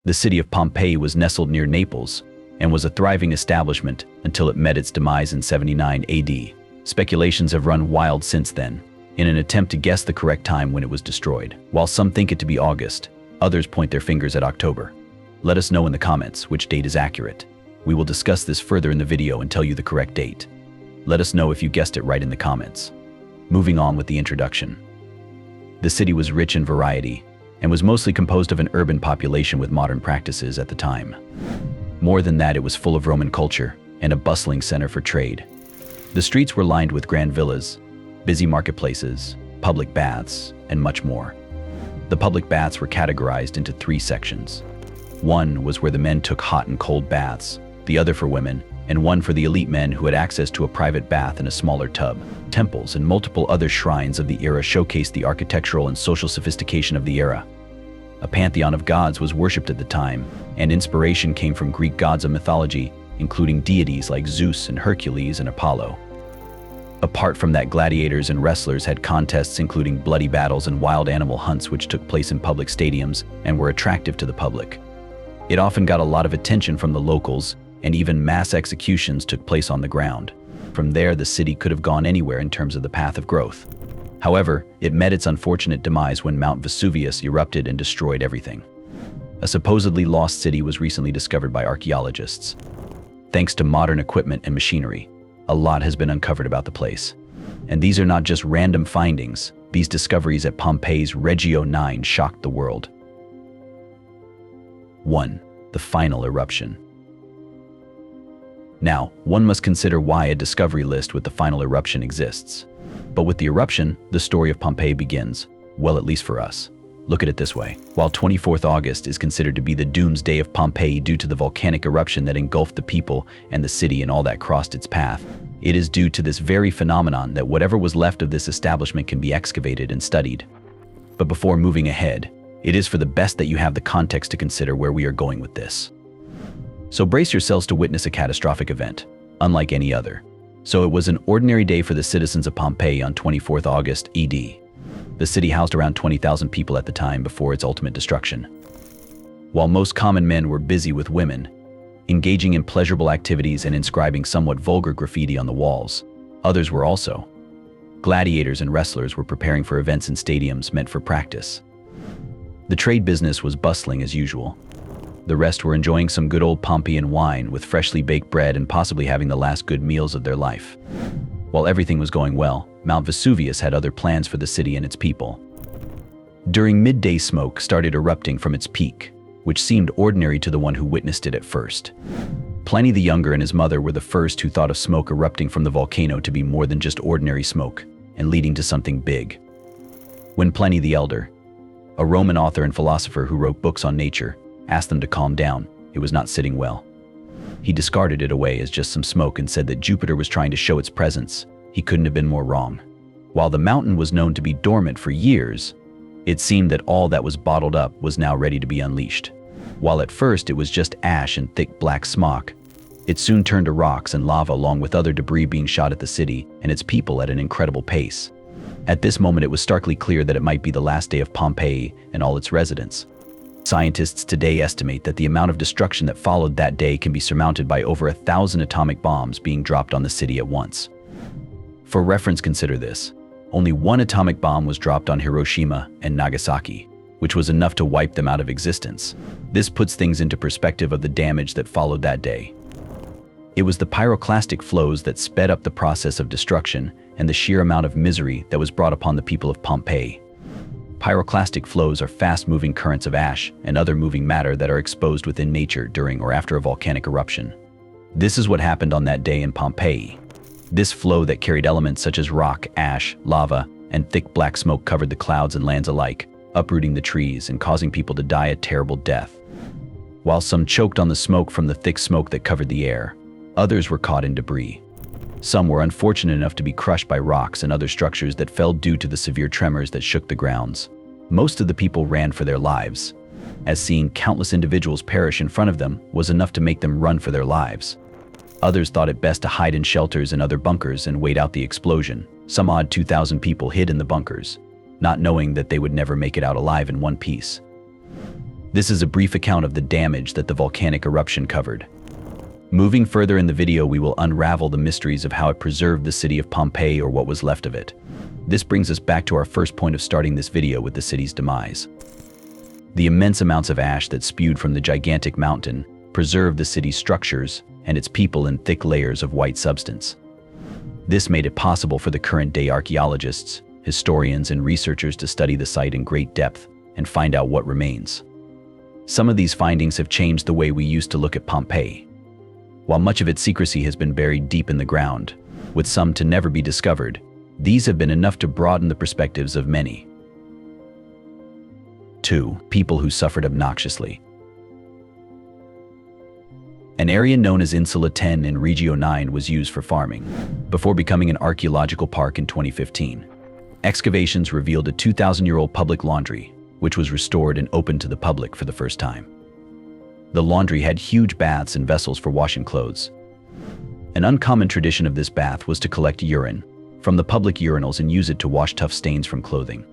The city of Pompeii was nestled near Naples and was a thriving establishment until it met its demise in 79 AD. Speculations have run wild since then, in an attempt to guess the correct time when it was destroyed. While some think it to be August, others point their fingers at October. Let us know in the comments which date is accurate. We will discuss this further in the video and tell you the correct date. Let us know if you guessed it right in the comments. Moving on with the introduction. The city was rich in variety and was mostly composed of an urban population with modern practices at the time. More than that, it was full of Roman culture and a bustling center for trade. The streets were lined with grand villas, busy marketplaces, public baths, and much more. The public baths were categorized into 3 sections. One was where the men took hot and cold baths, the other for women, and one for the elite men who had access to a private bath in a smaller tub. Temples and multiple other shrines of the era showcased the architectural and social sophistication of the era. A pantheon of gods was worshipped at the time, and inspiration came from Greek gods of mythology, including deities like Zeus and Hercules and Apollo. Apart from that, gladiators and wrestlers had contests including bloody battles and wild animal hunts which took place in public stadiums and were attractive to the public. It often got a lot of attention from the locals, and even mass executions took place on the ground. From there, the city could have gone anywhere in terms of the path of growth. However, it met its unfortunate demise when Mount Vesuvius erupted and destroyed everything. A supposedly lost city was recently discovered by archaeologists. Thanks to modern equipment and machinery, a lot has been uncovered about the place. And these are not just random findings. These discoveries at Pompeii's Regio 9 shocked the world. 1. The final eruption. Now, one must consider why a discovery list with the final eruption exists. But with the eruption, the story of Pompeii begins, well, at least for us. Look at it this way. While 24th August is considered to be the doomsday of Pompeii due to the volcanic eruption that engulfed the people and the city and all that crossed its path, it is due to this very phenomenon that whatever was left of this establishment can be excavated and studied. But before moving ahead, it is for the best that you have the context to consider where we are going with this. So brace yourselves to witness a catastrophic event, unlike any other. So it was an ordinary day for the citizens of Pompeii on 24th August AD. The city housed around 20,000 people at the time before its ultimate destruction. While most common men were busy with women, engaging in pleasurable activities and inscribing somewhat vulgar graffiti on the walls, others were also. Gladiators and wrestlers were preparing for events in stadiums meant for practice. The trade business was bustling as usual. The rest were enjoying some good old Pompeian wine with freshly baked bread and possibly having the last good meals of their life. While everything was going well, Mount Vesuvius had other plans for the city and its people. During midday, smoke started erupting from its peak, which seemed ordinary to the one who witnessed it at first. Pliny the Younger and his mother were the first who thought of smoke erupting from the volcano to be more than just ordinary smoke and leading to something big. When Pliny the Elder, a Roman author and philosopher who wrote books on nature, asked them to calm down, it was not sitting well. He discarded it away as just some smoke and said that Jupiter was trying to show its presence. He couldn't have been more wrong. While the mountain was known to be dormant for years, it seemed that all that was bottled up was now ready to be unleashed. While at first it was just ash and thick black smoke, it soon turned to rocks and lava along with other debris being shot at the city and its people at an incredible pace. At this moment, it was starkly clear that it might be the last day of Pompeii and all its residents. Scientists today estimate that the amount of destruction that followed that day can be surmounted by over 1,000 atomic bombs being dropped on the city at once. For reference, consider this. Only one atomic bomb was dropped on Hiroshima and Nagasaki, which was enough to wipe them out of existence. This puts things into perspective of the damage that followed that day. It was the pyroclastic flows that sped up the process of destruction and the sheer amount of misery that was brought upon the people of Pompeii. Pyroclastic flows are fast-moving currents of ash and other moving matter that are exposed within nature during or after a volcanic eruption. This is what happened on that day in Pompeii. This flow that carried elements such as rock, ash, lava, and thick black smoke covered the clouds and lands alike, uprooting the trees and causing people to die a terrible death. While some choked on the smoke from the thick smoke that covered the air, others were caught in debris. Some were unfortunate enough to be crushed by rocks and other structures that fell due to the severe tremors that shook the grounds. Most of the people ran for their lives, as seeing countless individuals perish in front of them was enough to make them run for their lives. Others thought it best to hide in shelters and other bunkers and wait out the explosion. Some odd 2,000 people hid in the bunkers, not knowing that they would never make it out alive in one piece. This is a brief account of the damage that the volcanic eruption covered. Moving further in the video, we will unravel the mysteries of how it preserved the city of Pompeii, or what was left of it. This brings us back to our first point of starting this video with the city's demise. The immense amounts of ash that spewed from the gigantic mountain preserved the city's structures and its people in thick layers of white substance. This made it possible for the current-day archaeologists, historians, and researchers to study the site in great depth and find out what remains. Some of these findings have changed the way we used to look at Pompeii. While much of its secrecy has been buried deep in the ground, with some to never be discovered, these have been enough to broaden the perspectives of many. 2. People who suffered obnoxiously. An area known as Insula 10 in Regio 9 was used for farming, before becoming an archaeological park in 2015. Excavations revealed a 2,000-year-old public laundry, which was restored and opened to the public for the first time. The laundry had huge baths and vessels for washing clothes. An uncommon tradition of this bath was to collect urine from the public urinals and use it to wash tough stains from clothing.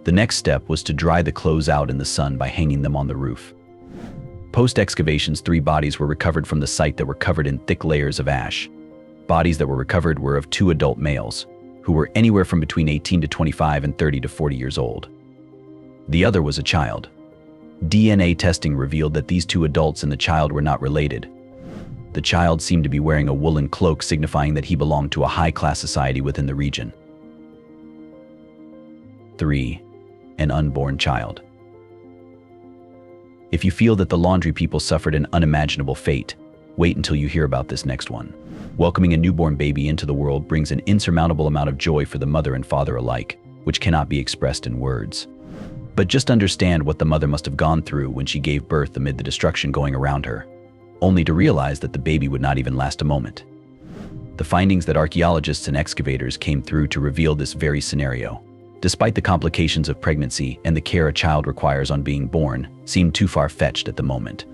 The next step was to dry the clothes out in the sun by hanging them on the roof. Post-excavations, 3 bodies were recovered from the site that were covered in thick layers of ash. Bodies that were recovered were of 2 adult males, who were anywhere from between 18 to 25 and 30 to 40 years old. The other was a child. DNA testing revealed that these 2 adults and the child were not related. The child seemed to be wearing a woolen cloak, signifying that he belonged to a high-class society within the region. 3. An unborn child. If you feel that the laundry people suffered an unimaginable fate, wait until you hear about this next one. Welcoming a newborn baby into the world brings an insurmountable amount of joy for the mother and father alike, which cannot be expressed in words. But just understand what the mother must have gone through when she gave birth amid the destruction going around her, only to realize that the baby would not even last a moment. The findings that archaeologists and excavators came through to reveal this very scenario, despite the complications of pregnancy and the care a child requires on being born, seemed too far-fetched at the moment.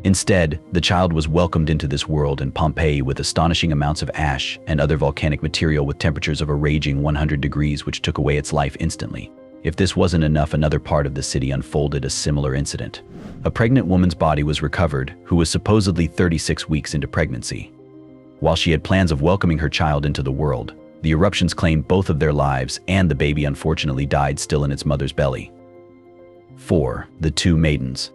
Instead, the child was welcomed into this world in Pompeii with astonishing amounts of ash and other volcanic material, with temperatures of a raging 100 degrees which took away its life instantly. If this wasn't enough, another part of the city unfolded a similar incident. A pregnant woman's body was recovered, who was supposedly 36 weeks into pregnancy. While she had plans of welcoming her child into the world, the eruptions claimed both of their lives, and the baby unfortunately died still in its mother's belly. 4. The 2 maidens.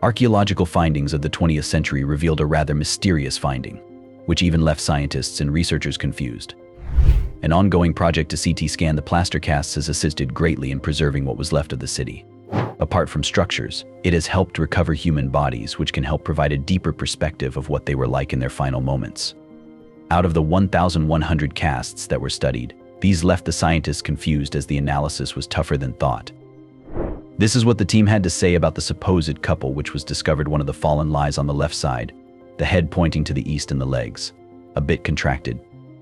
Archaeological findings of the 20th century revealed a rather mysterious finding, which even left scientists and researchers confused. An ongoing project to CT scan the plaster casts has assisted greatly in preserving what was left of the city. Apart from structures, it has helped recover human bodies, which can help provide a deeper perspective of what they were like in their final moments. Out of the 1,100 casts that were studied, these left the scientists confused, as the analysis was tougher than thought. This is what the team had to say about the supposed couple, which was discovered. One of the fallen lies on the left side, the head pointing to the east and the legs, a bit contracted,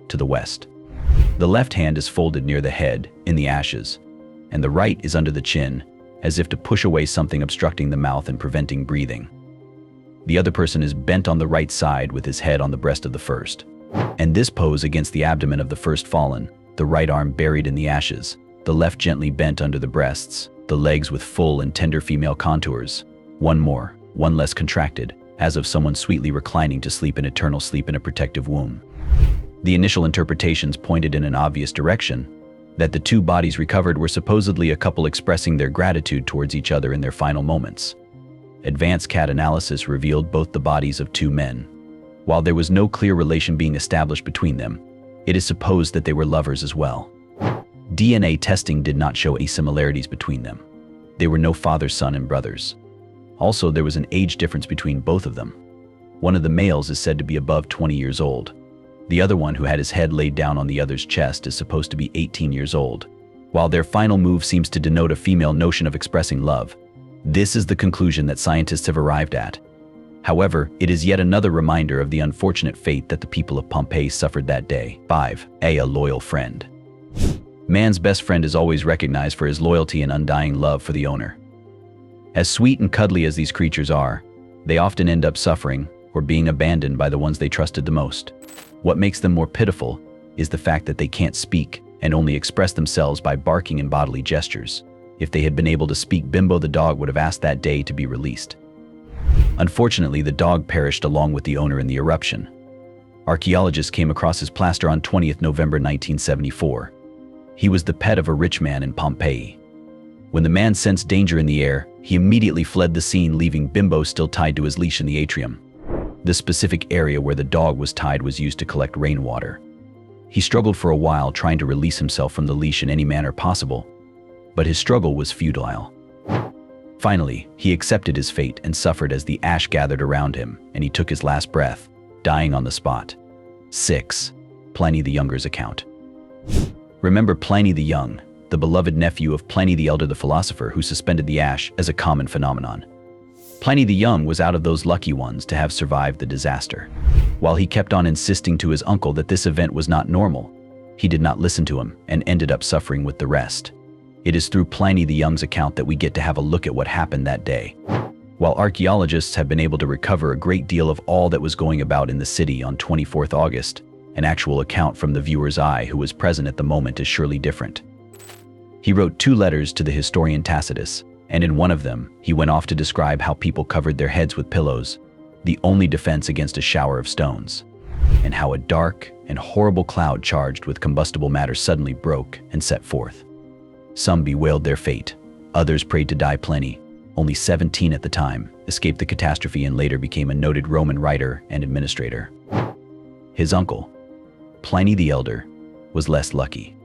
to the west. The left hand is folded near the head, in the ashes, and the right is under the chin, as if to push away something obstructing the mouth and preventing breathing. The other person is bent on the right side with his head on the breast of the first. And this pose against the abdomen of the first fallen, the right arm buried in the ashes, the left gently bent under the breasts, the legs with full and tender female contours, one more, one less contracted, as of someone sweetly reclining to sleep an eternal sleep in a protective womb. The initial interpretations pointed in an obvious direction, that the 2 bodies recovered were supposedly a couple expressing their gratitude towards each other in their final moments. Advanced CAT analysis revealed both the bodies of 2 men. While there was no clear relation being established between them, it is supposed that they were lovers as well. DNA testing did not show any similarities between them. They were no father, son, and brothers. Also, there was an age difference between both of them. One of the males is said to be above 20 years old. The other one, who had his head laid down on the other's chest, is supposed to be 18 years old. While their final move seems to denote a female notion of expressing love, this is the conclusion that scientists have arrived at. However, it is yet another reminder of the unfortunate fate that the people of Pompeii suffered that day. 5. A loyal friend. Man's best friend is always recognized for his loyalty and undying love for the owner. As sweet and cuddly as these creatures are, they often end up suffering or being abandoned by the ones they trusted the most. What makes them more pitiful is the fact that they can't speak and only express themselves by barking and bodily gestures. If they had been able to speak, Bimbo the dog would have asked that day to be released. Unfortunately, the dog perished along with the owner in the eruption. Archaeologists came across his plaster on 20th November 1974. He was the pet of a rich man in Pompeii. When the man sensed danger in the air, he immediately fled the scene, leaving Bimbo still tied to his leash in the atrium. The specific area where the dog was tied was used to collect rainwater. He struggled for a while, trying to release himself from the leash in any manner possible, but his struggle was futile. Finally, he accepted his fate and suffered as the ash gathered around him, and he took his last breath, dying on the spot. 6. Pliny the Younger's account. Remember Pliny the Young, the beloved nephew of Pliny the Elder, the philosopher who suspended the ash as a common phenomenon. Pliny the Young was out of those lucky ones to have survived the disaster. While he kept on insisting to his uncle that this event was not normal, he did not listen to him and ended up suffering with the rest. It is through Pliny the Young's account that we get to have a look at what happened that day. While archaeologists have been able to recover a great deal of all that was going about in the city on 24th August, an actual account from the viewer's eye who was present at the moment is surely different. He wrote 2 letters to the historian Tacitus, and in one of them, he went off to describe how people covered their heads with pillows, the only defense against a shower of stones, and how a dark and horrible cloud charged with combustible matter suddenly broke and set forth. Some bewailed their fate, others prayed to die. Pliny, only 17 at the time, escaped the catastrophe and later became a noted Roman writer and administrator. His uncle, Pliny the Elder, was less lucky.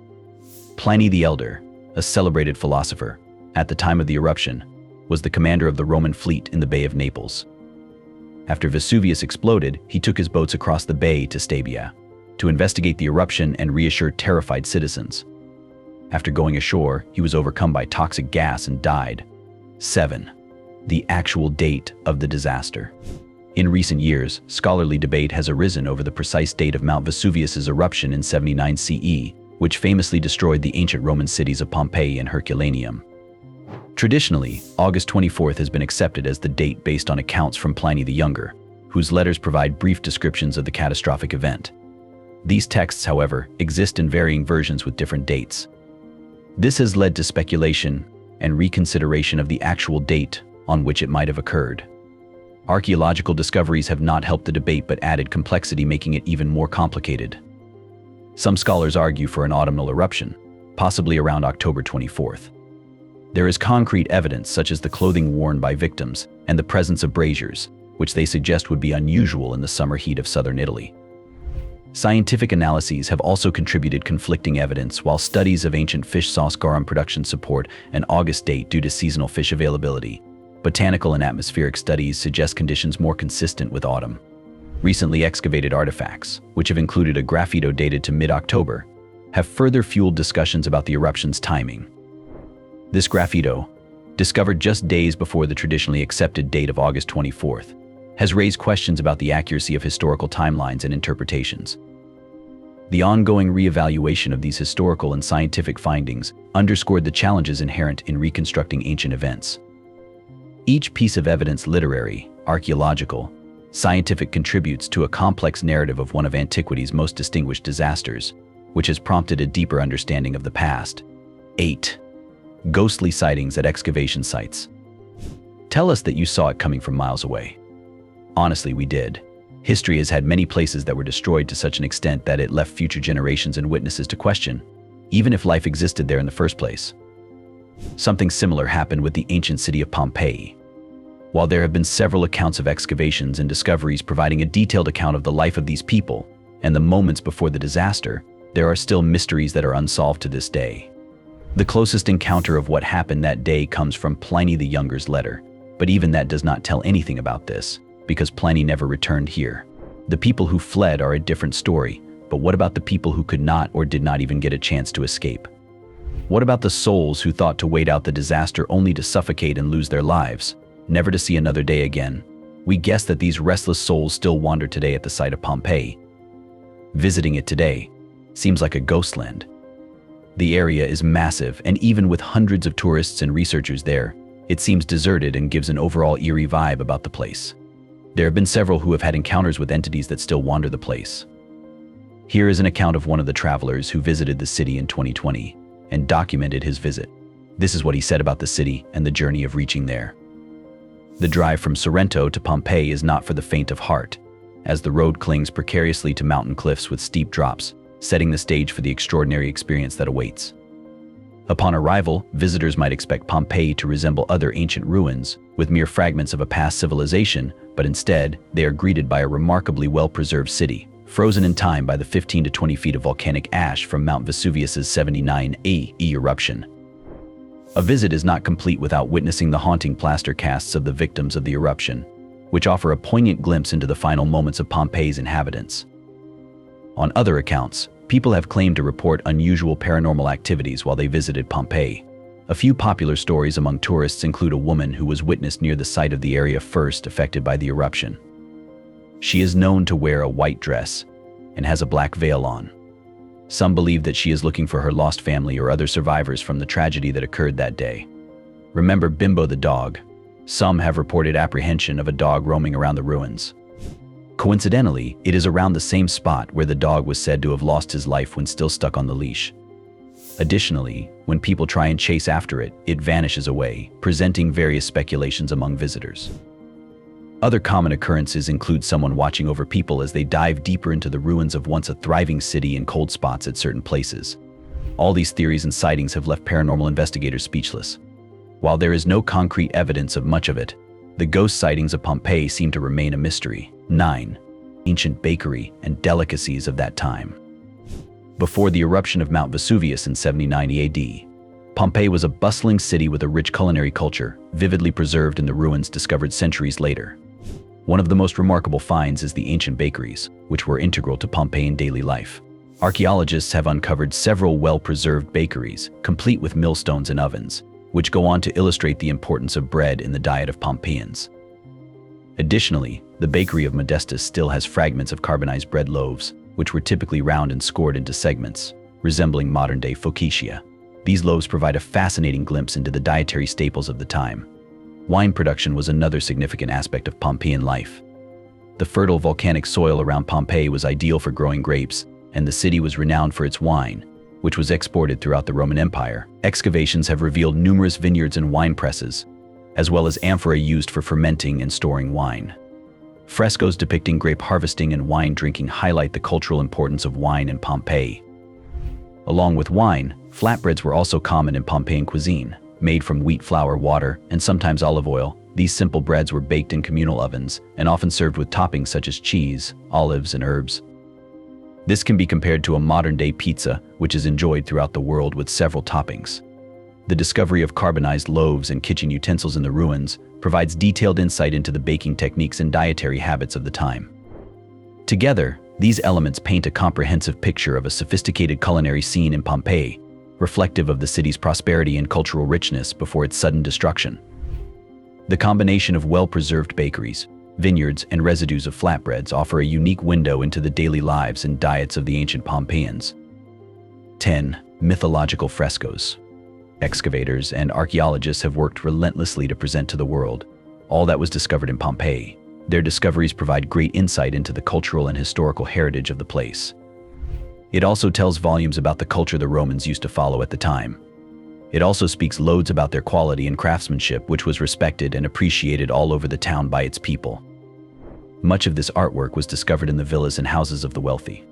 Pliny the Elder, a celebrated philosopher, at the time of the eruption, was the commander of the Roman fleet in the Bay of Naples. After Vesuvius exploded, he took his boats across the bay to Stabia to investigate the eruption and reassure terrified citizens. After going ashore, he was overcome by toxic gas and died. 7. The actual date of the disaster. In recent years, scholarly debate has arisen over the precise date of Mount Vesuvius's eruption in 79 CE, which famously destroyed the ancient Roman cities of Pompeii and Herculaneum. Traditionally, August 24th has been accepted as the date based on accounts from Pliny the Younger, whose letters provide brief descriptions of the catastrophic event. These texts, however, exist in varying versions with different dates. This has led to speculation and reconsideration of the actual date on which it might have occurred. Archaeological discoveries have not helped the debate but added complexity, making it even more complicated. Some scholars argue for an autumnal eruption, possibly around October 24th. There is concrete evidence such as the clothing worn by victims and the presence of braziers, which they suggest would be unusual in the summer heat of southern Italy. Scientific analyses have also contributed conflicting evidence, while studies of ancient fish sauce garum production support an August date due to seasonal fish availability. Botanical and atmospheric studies suggest conditions more consistent with autumn. Recently excavated artifacts, which have included a graffito dated to mid-October, have further fueled discussions about the eruption's timing. This graffito, discovered just days before the traditionally accepted date of August 24th, has raised questions about the accuracy of historical timelines and interpretations. The ongoing reevaluation of these historical and scientific findings underscored the challenges inherent in reconstructing ancient events. Each piece of evidence, literary, archaeological, scientific, contributes to a complex narrative of one of antiquity's most distinguished disasters, which has prompted a deeper understanding of the past. 8. Ghostly sightings at excavation sites. Tell us that you saw it coming from miles away. Honestly, we did. History has had many places that were destroyed to such an extent that it left future generations and witnesses to question, even if life existed there in the first place. Something similar happened with the ancient city of Pompeii. While there have been several accounts of excavations and discoveries providing a detailed account of the life of these people and the moments before the disaster, there are still mysteries that are unsolved to this day. The closest encounter of what happened that day comes from Pliny the Younger's letter, but even that does not tell anything about this, because Pliny never returned here. The people who fled are a different story, but what about the people who could not or did not even get a chance to escape? What about the souls who thought to wait out the disaster only to suffocate and lose their lives, never to see another day again? We guess that these restless souls still wander today at the site of Pompeii. Visiting it today seems like a ghost land. The area is massive, and even with hundreds of tourists and researchers there, it seems deserted and gives an overall eerie vibe about the place. There have been several who have had encounters with entities that still wander the place. Here is an account of one of the travelers who visited the city in 2020 and documented his visit. This is what he said about the city and the journey of reaching there. The drive from Sorrento to Pompeii is not for the faint of heart, as the road clings precariously to mountain cliffs with steep drops, setting the stage for the extraordinary experience that awaits. Upon arrival, visitors might expect Pompeii to resemble other ancient ruins, with mere fragments of a past civilization, but instead, they are greeted by a remarkably well-preserved city, frozen in time by the 15 to 20 feet of volcanic ash from Mount Vesuvius's 79 AE eruption. A visit is not complete without witnessing the haunting plaster casts of the victims of the eruption, which offer a poignant glimpse into the final moments of Pompeii's inhabitants. On other accounts, people have claimed to report unusual paranormal activities while they visited Pompeii. A few popular stories among tourists include a woman who was witnessed near the site of the area first affected by the eruption. She is known to wear a white dress and has a black veil on. Some believe that she is looking for her lost family or other survivors from the tragedy that occurred that day. Remember Bimbo the dog? Some have reported apprehension of a dog roaming around the ruins. Coincidentally, it is around the same spot where the dog was said to have lost his life when still stuck on the leash. Additionally, when people try and chase after it, it vanishes away, presenting various speculations among visitors. Other common occurrences include someone watching over people as they dive deeper into the ruins of once a thriving city and cold spots at certain places. All these theories and sightings have left paranormal investigators speechless. While there is no concrete evidence of much of it, the ghost sightings of Pompeii seem to remain a mystery. 9. Ancient bakery and delicacies of that time. Before the eruption of Mount Vesuvius in 79 AD, Pompeii was a bustling city with a rich culinary culture, vividly preserved in the ruins discovered centuries later. One of the most remarkable finds is the ancient bakeries, which were integral to Pompeian daily life. Archaeologists have uncovered several well-preserved bakeries, complete with millstones and ovens, which go on to illustrate the importance of bread in the diet of Pompeians. Additionally, the bakery of Modestus still has fragments of carbonized bread loaves, which were typically round and scored into segments, resembling modern-day focaccia. These loaves provide a fascinating glimpse into the dietary staples of the time. Wine production was another significant aspect of Pompeian life. The fertile volcanic soil around Pompeii was ideal for growing grapes, and the city was renowned for its wine, which was exported throughout the Roman Empire. Excavations have revealed numerous vineyards and wine presses, as well as amphora used for fermenting and storing wine. Frescoes depicting grape harvesting and wine drinking highlight the cultural importance of wine in Pompeii. Along with wine, flatbreads were also common in Pompeian cuisine. Made from wheat flour, water, and sometimes olive oil, these simple breads were baked in communal ovens and often served with toppings such as cheese, olives, and herbs. This can be compared to a modern-day pizza, which is enjoyed throughout the world with several toppings. The discovery of carbonized loaves and kitchen utensils in the ruins provides detailed insight into the baking techniques and dietary habits of the time. Together, these elements paint a comprehensive picture of a sophisticated culinary scene in Pompeii, reflective of the city's prosperity and cultural richness before its sudden destruction. The combination of well-preserved bakeries, vineyards, and residues of flatbreads offer a unique window into the daily lives and diets of the ancient Pompeians. 10. Mythological frescoes. Excavators and archaeologists have worked relentlessly to present to the world all that was discovered in Pompeii. Their discoveries provide great insight into the cultural and historical heritage of the place. It also tells volumes about the culture the Romans used to follow at the time. It also speaks loads about their quality and craftsmanship, which was respected and appreciated all over the town by its people. Much of this artwork was discovered in the villas and houses of the wealthy.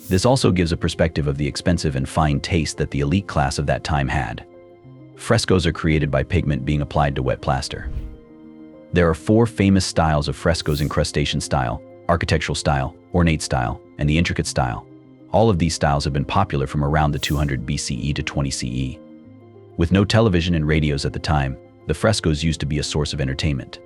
This also gives a perspective of the expensive and fine taste that the elite class of that time had. Frescoes are created by pigment being applied to wet plaster. There are 4 famous styles of frescoes: incrustation style, architectural style, ornate style, and the intricate style. All of these styles have been popular from around the 200 BCE to 20 CE. With no television and radios at the time, the frescoes used to be a source of entertainment.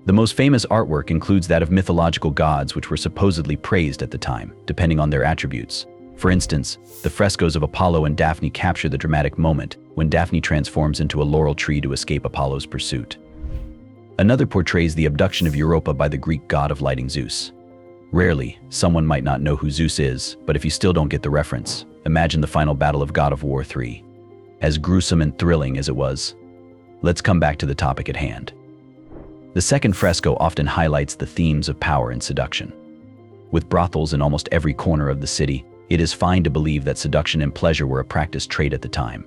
The most famous artwork includes that of mythological gods which were supposedly praised at the time, depending on their attributes. For instance, the frescoes of Apollo and Daphne capture the dramatic moment when Daphne transforms into a laurel tree to escape Apollo's pursuit. Another portrays the abduction of Europa by the Greek god of lighting Zeus. Rarely, someone might not know who Zeus is, but if you still don't get the reference, imagine the final battle of God of War 3. As gruesome and thrilling as it was, let's come back to the topic at hand. The second fresco often highlights the themes of power and seduction. With brothels in almost every corner of the city, it is fine to believe that seduction and pleasure were a practiced trade at the time.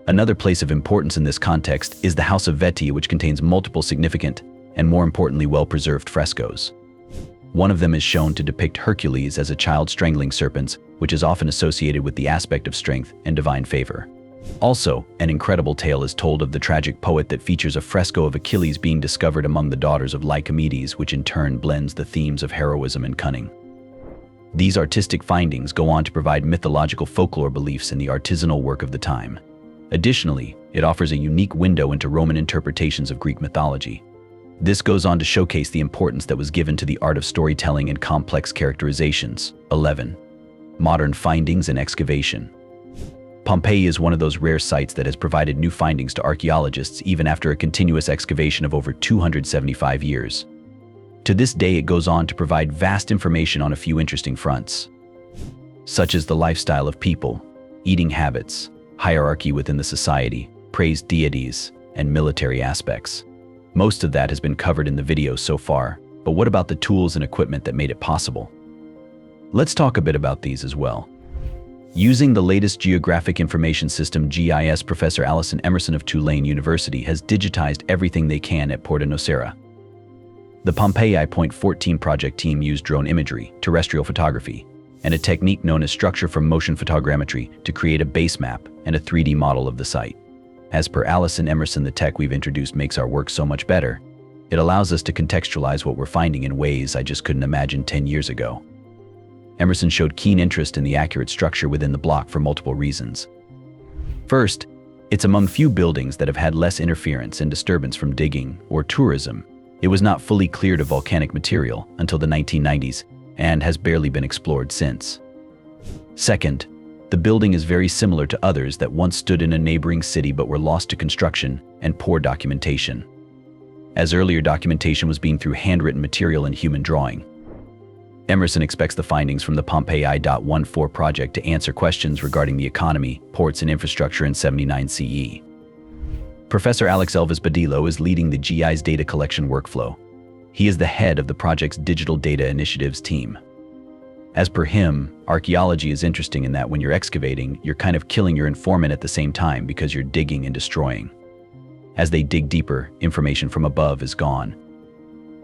Another place of importance in this context is the House of Veti, which contains multiple significant and, more importantly, well-preserved frescoes. One of them is shown to depict Hercules as a child strangling serpents, which is often associated with the aspect of strength and divine favor. Also, an incredible tale is told of the tragic poet that features a fresco of Achilles being discovered among the daughters of Lycomedes, which in turn blends the themes of heroism and cunning. These artistic findings go on to provide mythological folklore beliefs in the artisanal work of the time. Additionally, it offers a unique window into Roman interpretations of Greek mythology. This goes on to showcase the importance that was given to the art of storytelling and complex characterizations. 11. Modern findings and excavation. Pompeii is one of those rare sites that has provided new findings to archaeologists even after a continuous excavation of over 275 years. To this day, it goes on to provide vast information on a few interesting fronts, such as the lifestyle of people, eating habits, hierarchy within the society, praised deities, and military aspects. Most of that has been covered in the video so far, but what about the tools and equipment that made it possible? Let's talk a bit about these as well. Using the latest Geographic Information System (GIS), Professor Alison Emerson of Tulane University has digitized everything they can at Porta Nocera. The Pompeii Point 14 project team used drone imagery, terrestrial photography, and a technique known as structure from motion photogrammetry to create a base map and a 3D model of the site. As per Alison Emerson, the tech we've introduced makes our work so much better. It allows us to contextualize what we're finding in ways I just couldn't imagine 10 years ago. Emerson showed keen interest in the accurate structure within the block for multiple reasons. First, it's among few buildings that have had less interference and disturbance from digging or tourism. It was not fully cleared of volcanic material until the 1990s and has barely been explored since. Second, the building is very similar to others that once stood in a neighboring city but were lost to construction and poor documentation, as earlier documentation was being through handwritten material and human drawing. Emerson expects the findings from the Pompeii.14 project to answer questions regarding the economy, ports, and infrastructure in 79 CE. Professor Alex Elvis Badillo is leading the GIS data collection workflow. He is the head of the project's Digital Data Initiatives team. As per him, archaeology is interesting in that when you're excavating, you're kind of killing your informant at the same time because you're digging and destroying. As they dig deeper, information from above is gone.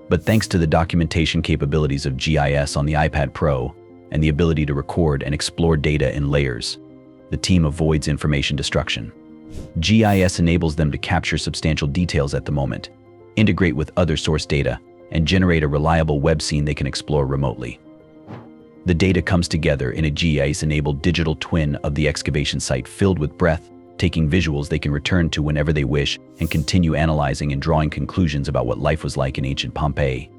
But thanks to the documentation capabilities of GIS on the iPad Pro and the ability to record and explore data in layers, the team avoids information destruction. GIS enables them to capture substantial details at the moment, integrate with other source data, and generate a reliable web scene they can explore remotely. The data comes together in a GIS-enabled digital twin of the excavation site filled with breathtaking visuals they can return to whenever they wish and continue analyzing and drawing conclusions about what life was like in ancient Pompeii.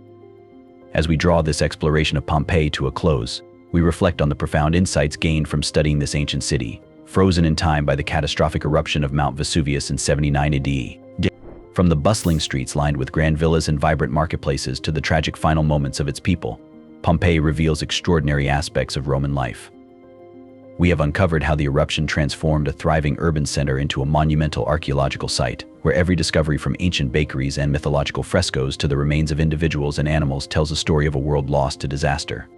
As we draw this exploration of Pompeii to a close, we reflect on the profound insights gained from studying this ancient city, frozen in time by the catastrophic eruption of Mount Vesuvius in 79 AD. From the bustling streets lined with grand villas and vibrant marketplaces to the tragic final moments of its people, Pompeii reveals extraordinary aspects of Roman life. We have uncovered how the eruption transformed a thriving urban center into a monumental archaeological site, where every discovery from ancient bakeries and mythological frescoes to the remains of individuals and animals tells a story of a world lost to disaster.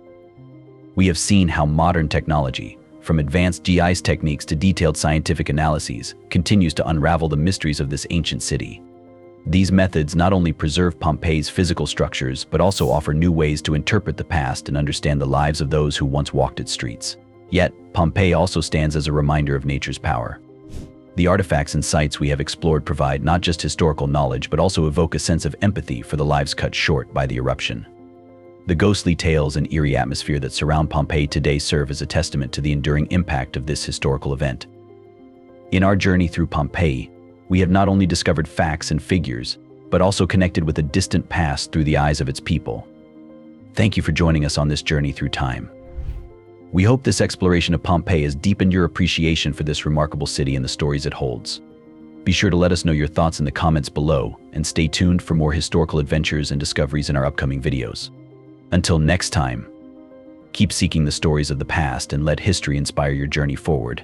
We have seen how modern technology, from advanced GIS techniques to detailed scientific analyses, continues to unravel the mysteries of this ancient city. These methods not only preserve Pompeii's physical structures, but also offer new ways to interpret the past and understand the lives of those who once walked its streets. Yet, Pompeii also stands as a reminder of nature's power. The artifacts and sites we have explored provide not just historical knowledge, but also evoke a sense of empathy for the lives cut short by the eruption. The ghostly tales and eerie atmosphere that surround Pompeii today serve as a testament to the enduring impact of this historical event. In our journey through Pompeii, we have not only discovered facts and figures, but also connected with a distant past through the eyes of its people. Thank you for joining us on this journey through time. We hope this exploration of Pompeii has deepened your appreciation for this remarkable city and the stories it holds. Be sure to let us know your thoughts in the comments below, and stay tuned for more historical adventures and discoveries in our upcoming videos. Until next time, keep seeking the stories of the past and let history inspire your journey forward.